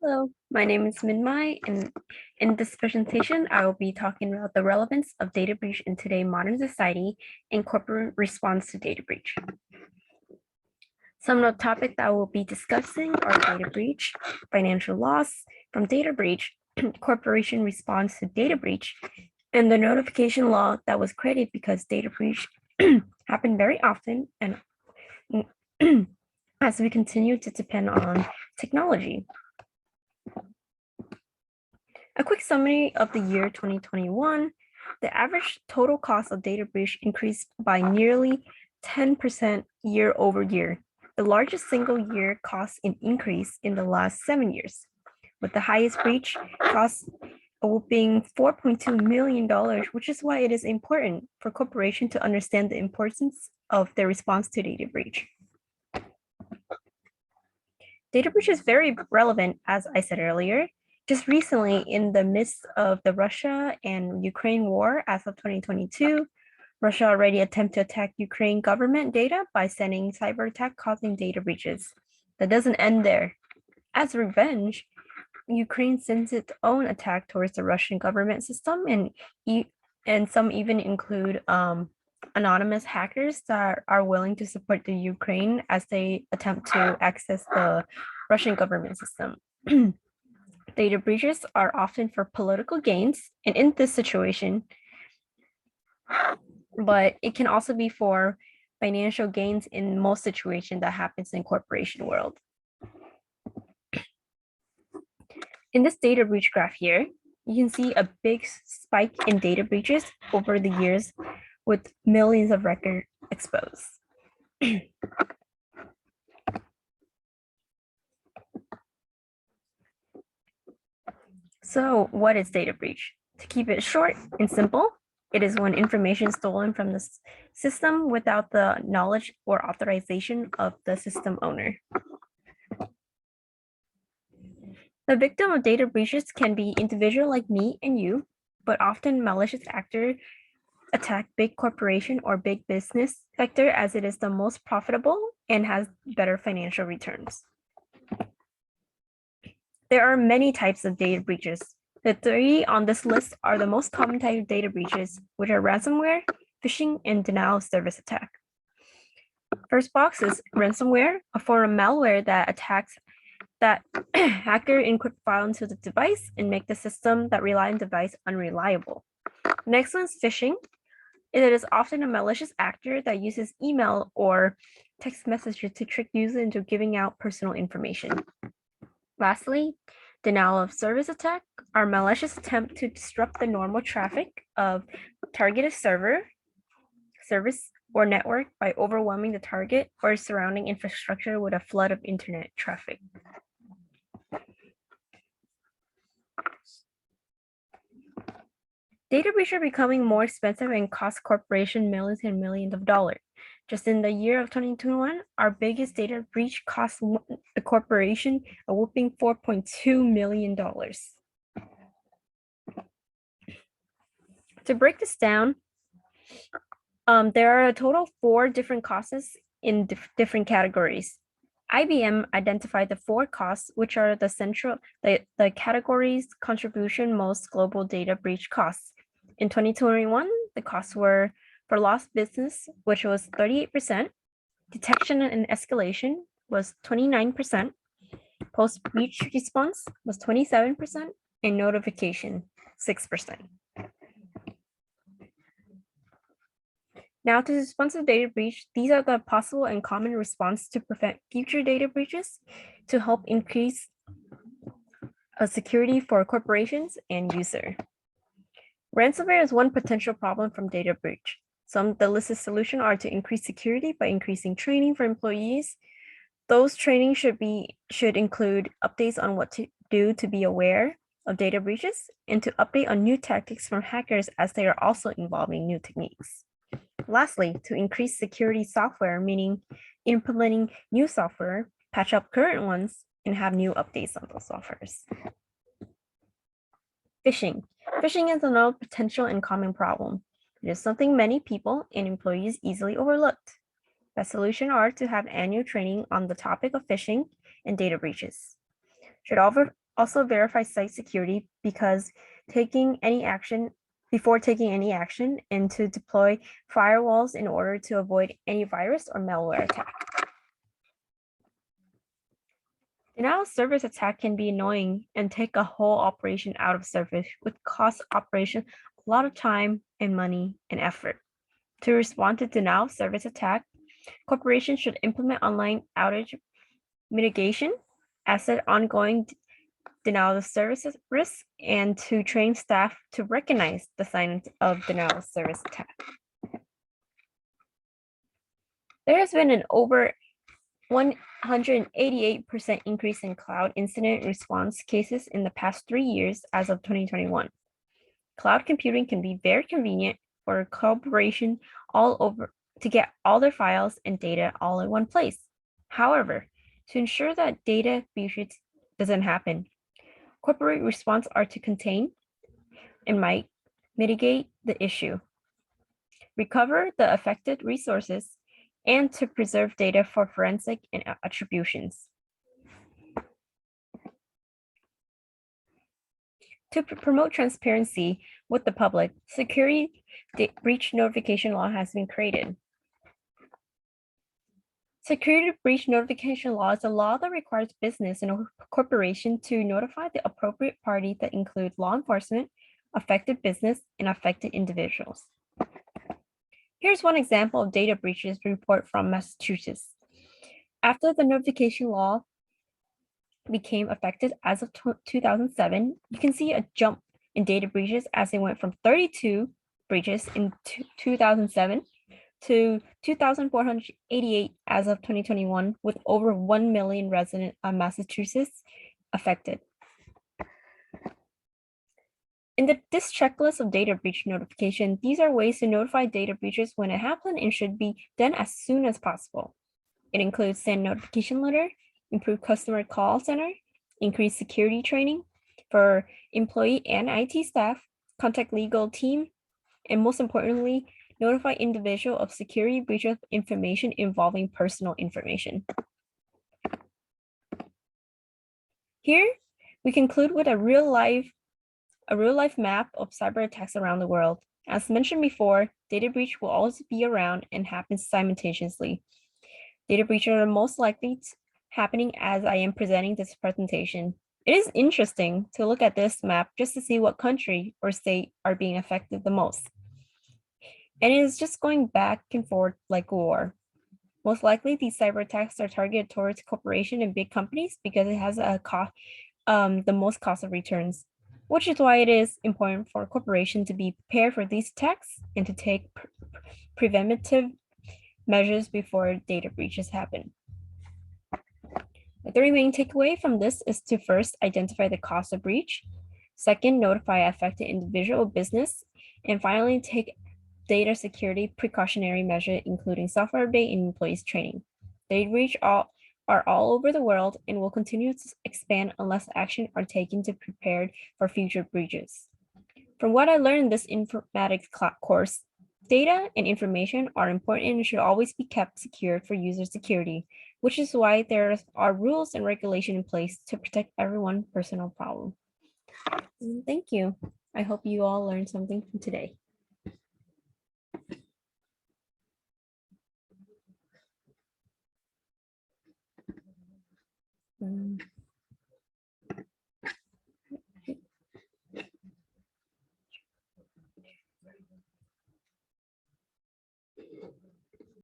Hello, my name is Minmai, and in this presentation, I will be talking about the relevance of data breach in today's modern society and corporate response to data breach. Some of the topics that I will be discussing are data breach, financial loss from data breach, corporation response to data breach, and the notification law that was created because data breach happened very often and as we continue to depend on technology. A quick summary of the year 2021, the average total cost of data breach increased by nearly 10% year over year, the largest single year cost increase in the last 7 years, with the highest breach cost a whopping $4.2 million, which is why it is important for corporations to understand the importance of their response to data breach. Data breach is very relevant, as I said earlier. Just recently, in the midst of the Russia and Ukraine war as of 2022, Russia already attempted to attack Ukraine government data by sending cyber attack causing data breaches. That doesn't end there. As revenge, Ukraine sends its own attack towards the Russian government system, and some even include anonymous hackers that are willing to support the Ukraine as they attempt to access the Russian government system. Data breaches are often for political gains, and in this situation, but it can also be for financial gains in most situations that happens in corporation world. In this data breach graph here, you can see a big spike in data breaches over the years with millions of records exposed. So what is data breach? To keep it short and simple, it is when information is stolen from the system without the knowledge or authorization of the system owner. The victim of data breaches can be individual like me and you, but often malicious actor attack big corporation or big business sector as it is the most profitable and has better financial returns. There are many types of data breaches. The three on this list are the most common type of data breaches, which are ransomware, phishing, and denial of service attack. First box is ransomware, a form of malware that attacks that hacker encrypt file into the device and make the system that rely on device unreliable. Next one is phishing. It is often a malicious actor that uses email or text messages to trick users into giving out personal information. Lastly, denial of service attack are malicious attempt to disrupt the normal traffic of targeted service or network by overwhelming the target or surrounding infrastructure with a flood of internet traffic. Data breaches are becoming more expensive and cost corporation millions and millions of dollars. Just in the year of 2021, our biggest data breach cost the corporation a whopping $4.2 million. To break this down, there are a total of 4 different costs in different categories. IBM identified the 4 costs, which are the categories contribution most global data breach costs. In 2021, the costs were for lost business, which was 38%, detection and escalation was 29%, post-breach response was 27%, and notification 6%. Now to response to data breach, these are the possible and common response to prevent future data breaches to help increase security for corporations and user. Ransomware is one potential problem from data breach. Some of the listed solutions are to increase security by increasing training for employees. Those trainings should include updates on what to do to be aware of data breaches and to update on new tactics from hackers as they are also involving new techniques. Lastly, to increase security software, meaning implementing new software, patch up current ones, and have new updates on those softwares. Phishing. Phishing is another potential and common problem. It is something many people and employees easily overlooked. The solution are to have annual training on the topic of phishing and data breaches. Should Also verify site security before taking any action and to deploy firewalls in order to avoid any virus or malware attack. Denial of service attack can be annoying and take a whole operation out of service, which costs operation a lot of time and money and effort. To respond to denial of service attack, corporations should implement online outage mitigation, assess ongoing denial of service risk, and to train staff to recognize the signs of denial of service attack. There has been an over 188% increase in cloud incident response cases in the past 3 years as of 2021. Cloud computing can be very convenient for a corporation all over to get all their files and data all in one place. However, to ensure that data breaches doesn't happen, corporate response are to contain and might mitigate the issue, recover the affected resources, and to preserve data for forensic and attributions. To promote transparency with the public, security breach notification law has been created. Security breach notification law is a law that requires business and a corporation to notify the appropriate party that include law enforcement, affected business, and affected individuals. Here's one example of data breaches report from Massachusetts. After the notification law became effective as of 2007, you can see a jump in data breaches as it went from 32 breaches in 2007 to 2,488 as of 2021, with over 1 million residents of Massachusetts affected. In this checklist of data breach notification, these are ways to notify data breaches when it happened and should be done as soon as possible. It includes send notification letter, improve customer call center, increase security training for employee and IT staff, contact legal team, and most importantly, notify individual of security breach of information involving personal information. Here, we conclude with a real life map of cyber attacks around the world. As mentioned before, data breach will always be around and happen simultaneously. Data breaches are most likely happening as I am presenting this presentation. It is interesting to look at this map just to see what country or state are being affected the most. And it is just going back and forth like a war. Most likely, these cyber attacks are targeted towards corporations and big companies because it has the most cost of returns, which is why it is important for a corporation to be prepared for these attacks and to take preventative measures before data breaches happen. The three main takeaway from this is to first identify the cause of breach, second, notify affected individual or business, and finally, take data security precautionary measure, including software update and employees training. Data breach are all over the world and will continue to expand unless action are taken to prepare for future breaches. From what I learned in this informatics course, data and information are important and should always be kept secured for user security, which is why there are rules and regulation in place to protect everyone's personal problem. Thank you. I hope you all learned something from today.